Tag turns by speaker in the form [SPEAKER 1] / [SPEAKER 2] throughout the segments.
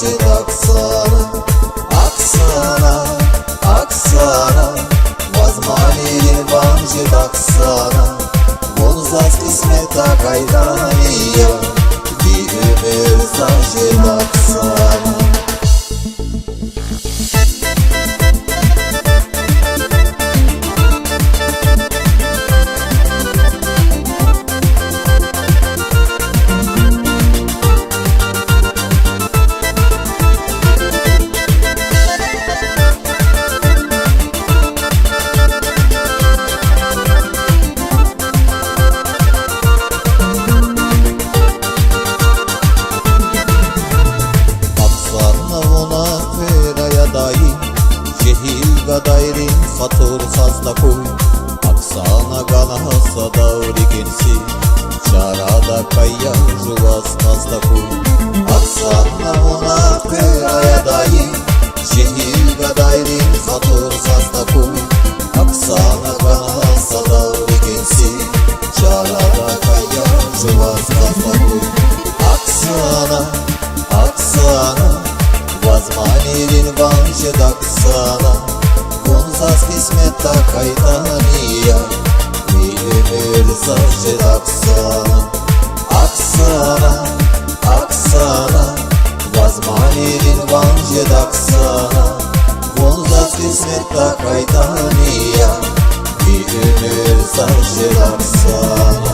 [SPEAKER 1] зажжет Оксана. Оксана, Оксана, возмолили вам жит Оксana. Вон зас кısmeta kaydaniya, bir ömür zajit Оксана. Gadayrin fatur fazla koy, Оксана ganasa davri gensi, Çarada kaya juvas fazla koy. Оксана ona kıraya dayın, Şehir gadayrin fatur fazla koy. Оксана ganasa davri gensi, Çarada kaya juvas fazla koy. Оксана, Оксана, возмолили вам жит Оксана. Вон зас кısmeta kaydaniya, bir ömür zajit Оксана. Оксана, Оксана, возмолили вам жит Оксана. Вон зас кısmeta kaydaniya, bir ömür zajit Оксана.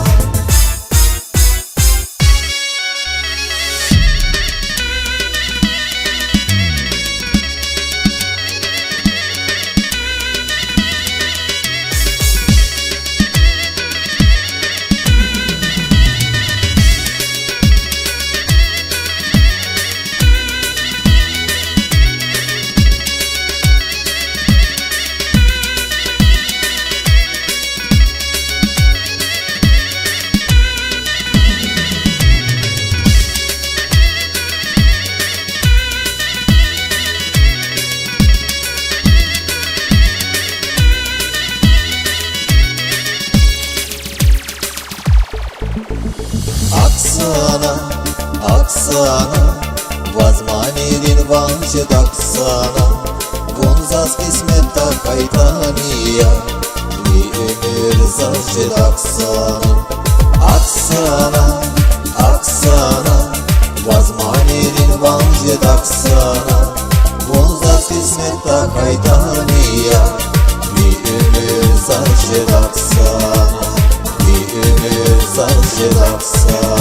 [SPEAKER 1] Оксана, Оксана, возмолили вам жит Оксана. Вон зас кısmeta kaydaniya, bir ömür zajit Оксана. Оксана, Оксана, возмолили вам жит Оксана. Вон зас кısmeta kaydaniya, bir ömür zajit Оксана. Bir ömür zajit Оксана.